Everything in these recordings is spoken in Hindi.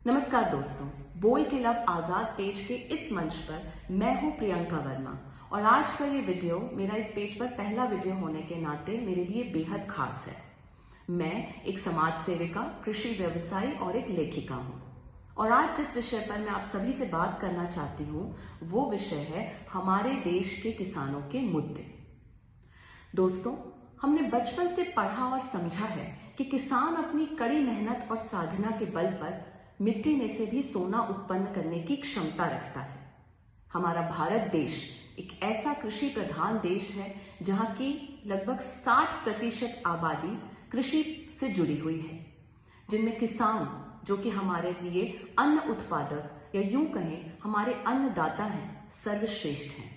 नमस्कार दोस्तों, बोल के लब आजाद पेज के इस मंच पर मैं हूं प्रियंका वर्मा और आज का ये वीडियो मेरा इस पेज पर पहला वीडियो होने के नाते मेरे लिए बेहद खास है। मैं एक समाज सेविका, कृषि व्यवसायी और एक लेखिका हूं और आज जिस विषय पर मैं आप सभी से बात करना चाहती हूं वो विषय है हमारे देश के किसानों के मुद्दे। दोस्तों, हमने बचपन से पढ़ा और समझा है कि किसान अपनी कड़ी मेहनत और साधना के बल पर मिट्टी में से भी सोना उत्पन्न करने की क्षमता रखता है। हमारा भारत देश एक ऐसा कृषि प्रधान देश है जहां की लगभग 60% आबादी कृषि से जुड़ी हुई है, जिनमें किसान जो कि हमारे लिए अन्न उत्पादक या यूं कहें हमारे अन्नदाता हैं, सर्वश्रेष्ठ हैं।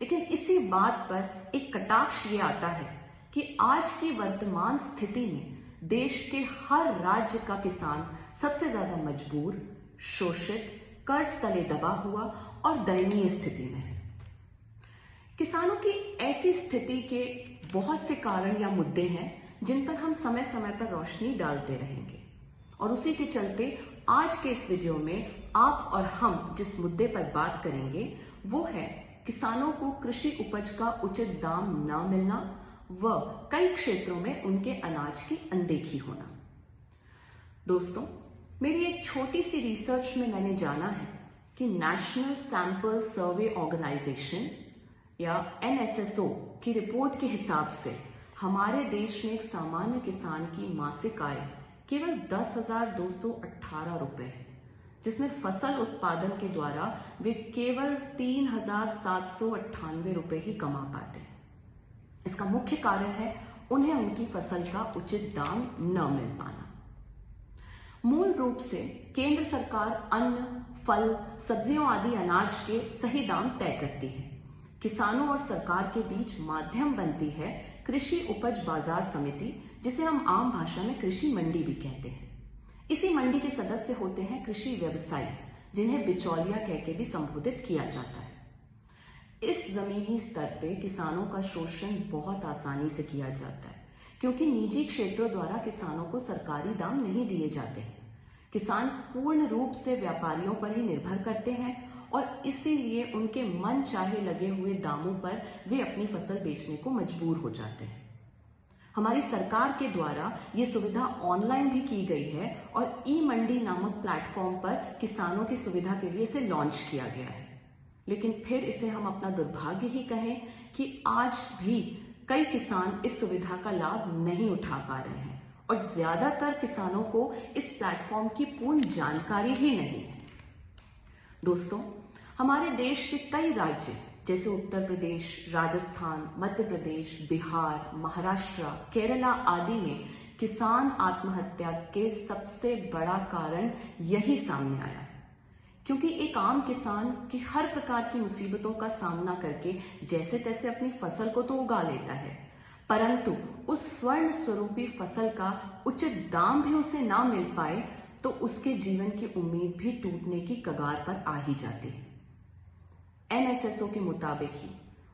लेकिन इसी बात पर एक कटाक्ष ये आता है कि आज की वर्तमान स्थिति में देश के हर राज्य का किसान सबसे ज्यादा मजबूर, शोषित, कर्ज तले दबा हुआ और दयनीय स्थिति में है। किसानों की ऐसी स्थिति के बहुत से कारण या मुद्दे हैं जिन पर हम समय समय पर रोशनी डालते रहेंगे और उसी के चलते आज के इस वीडियो में आप और हम जिस मुद्दे पर बात करेंगे वो है किसानों को कृषि उपज का उचित दाम न मिलना व कई क्षेत्रों में उनके अनाज की अनदेखी होना। दोस्तों, मेरी एक छोटी सी रिसर्च में मैंने जाना है कि नेशनल सैंपल सर्वे ऑर्गेनाइजेशन या NSSO की रिपोर्ट के हिसाब से हमारे देश में एक सामान्य किसान की मासिक आय केवल 10,218 रुपए है, जिसमें फसल उत्पादन के द्वारा वे केवल 3,798 रुपए ही कमा पाते हैं। इसका मुख्य कारण है उन्हें उनकी फसल का उचित दाम न मिल पाना। मूल रूप से केंद्र सरकार अन्न, फल, सब्जियों आदि अनाज के सही दाम तय करती है। किसानों और सरकार के बीच माध्यम बनती है कृषि उपज बाजार समिति, जिसे हम आम भाषा में कृषि मंडी भी कहते हैं। इसी मंडी के सदस्य होते हैं कृषि व्यवसायी, जिन्हें बिचौलिया कह के भी संबोधित किया जाता है। इस जमीनी स्तर पे किसानों का शोषण बहुत आसानी से किया जाता है क्योंकि निजी क्षेत्रों द्वारा किसानों को सरकारी दाम नहीं दिए जाते। किसान पूर्ण रूप से व्यापारियों पर ही निर्भर करते हैं और इसीलिए उनके मन चाहे लगे हुए दामों पर वे अपनी फसल बेचने को मजबूर हो जाते हैं। हमारी सरकार के द्वारा ये सुविधा ऑनलाइन भी की गई है और ई मंडी नामक प्लेटफॉर्म पर किसानों की सुविधा के लिए इसे लॉन्च किया गया है। लेकिन फिर इसे हम अपना दुर्भाग्य ही कहें कि आज भी कई किसान इस सुविधा का लाभ नहीं उठा पा रहे हैं और ज्यादातर किसानों को इस प्लेटफॉर्म की पूर्ण जानकारी ही नहीं है। दोस्तों, हमारे देश के कई राज्य जैसे उत्तर प्रदेश, राजस्थान, मध्य प्रदेश, बिहार, महाराष्ट्र, केरला आदि में किसान आत्महत्या के सबसे बड़ा कारण यही सामने आया है, क्योंकि एक आम किसान की हर प्रकार की मुसीबतों का सामना करके जैसे तैसे अपनी फसल को तो उगा लेता है, परंतु उस स्वर्ण स्वरूपी फसल का उचित दाम भी उसे ना मिल पाए तो उसके जीवन की उम्मीद भी टूटने की कगार पर आ ही जाती है। NSSO के मुताबिक ही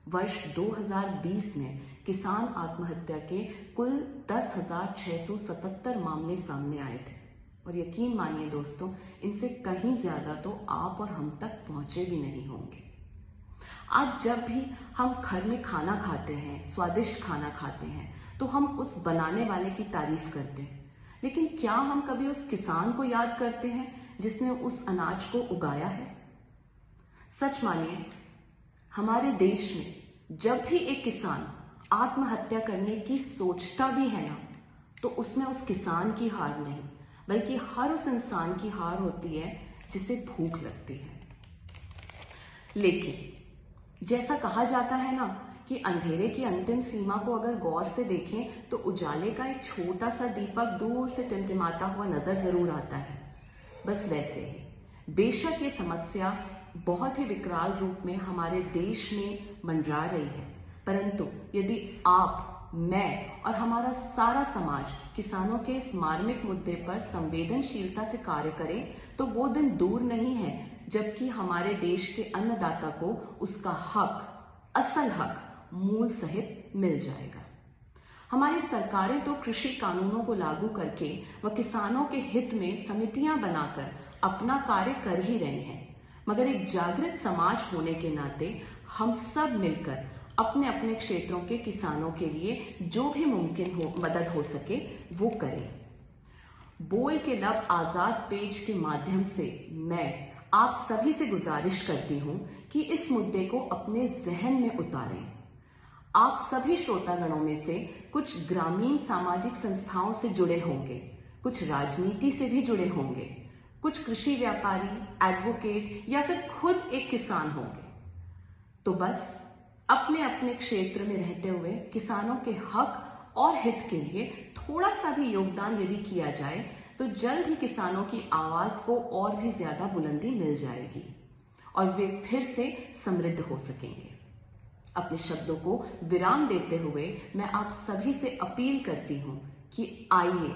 वर्ष 2020 में किसान आत्महत्या के कुल 10,677 मामले सामने आए थे और यकीन मानिए दोस्तों, इनसे कहीं ज्यादा तो आप और हम तक पहुंचे भी नहीं होंगे। आज जब भी हम घर में खाना खाते हैं, स्वादिष्ट खाना खाते हैं, तो हम उस बनाने वाले की तारीफ करते हैं, लेकिन क्या हम कभी उस किसान को याद करते हैं जिसने उस अनाज को उगाया है? सच मानिए, हमारे देश में जब भी एक किसान आत्महत्या करने की सोचता भी है ना, तो उसमें उस किसान की हार नहीं बल्कि हर उस इंसान की हार होती है जिसे भूख लगती है। लेकिन जैसा कहा जाता है ना कि अंधेरे की अंतिम सीमा को अगर गौर से देखें तो उजाले का एक छोटा सा दीपक दूर से टिमटिमाता हुआ नजर जरूर आता है। बस वैसे ही बेशक ये समस्या बहुत ही विकराल रूप में हमारे देश में मंडरा रही है, परंतु यदि आप, मैं और हमारा सारा समाज किसानों के इस मार्मिक मुद्दे पर संवेदनशीलता से कार्य करें तो वो दिन दूर नहीं है जबकि हमारे देश के अन्नदाता को उसका हक, असल हक मूल सहित मिल जाएगा। हमारी सरकारें तो कृषि कानूनों को लागू करके व किसानों के हित में समितियां बनाकर अपना कार्य कर ही रहे हैं, मगर एक जागृत समाज होने के नाते हम सब मिलकर अपने अपने क्षेत्रों के किसानों के लिए जो भी मुमकिन हो मदद हो सके वो करें। बोल के लब आजाद पेज के माध्यम से मैं आप सभी से गुजारिश करती हूं कि इस मुद्दे को अपने जहन में उतारें। आप सभी श्रोतागणों में से कुछ ग्रामीण सामाजिक संस्थाओं से जुड़े होंगे, कुछ राजनीति से भी जुड़े होंगे, कुछ कृषि व्यापारी, एडवोकेट या फिर खुद एक किसान होंगे। तो बस अपने अपने क्षेत्र में रहते हुए किसानों के हक और हित के लिए थोड़ा सा भी योगदान यदि किया जाए तो जल्द ही किसानों की आवाज को और भी ज्यादा बुलंदी मिल जाएगी और वे फिर से समृद्ध हो सकेंगे। अपने शब्दों को विराम देते हुए मैं आप सभी से अपील करती हूं कि आइए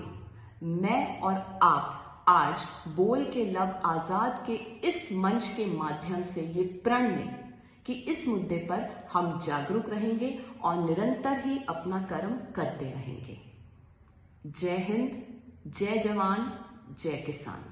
मैं और आप आज बोल के लब आजाद के इस मंच के माध्यम से ये प्रण लें कि इस मुद्दे पर हम जागरूक रहेंगे और निरंतर ही अपना कर्म करते रहेंगे। जय हिंद, जय जवान, जय किसान।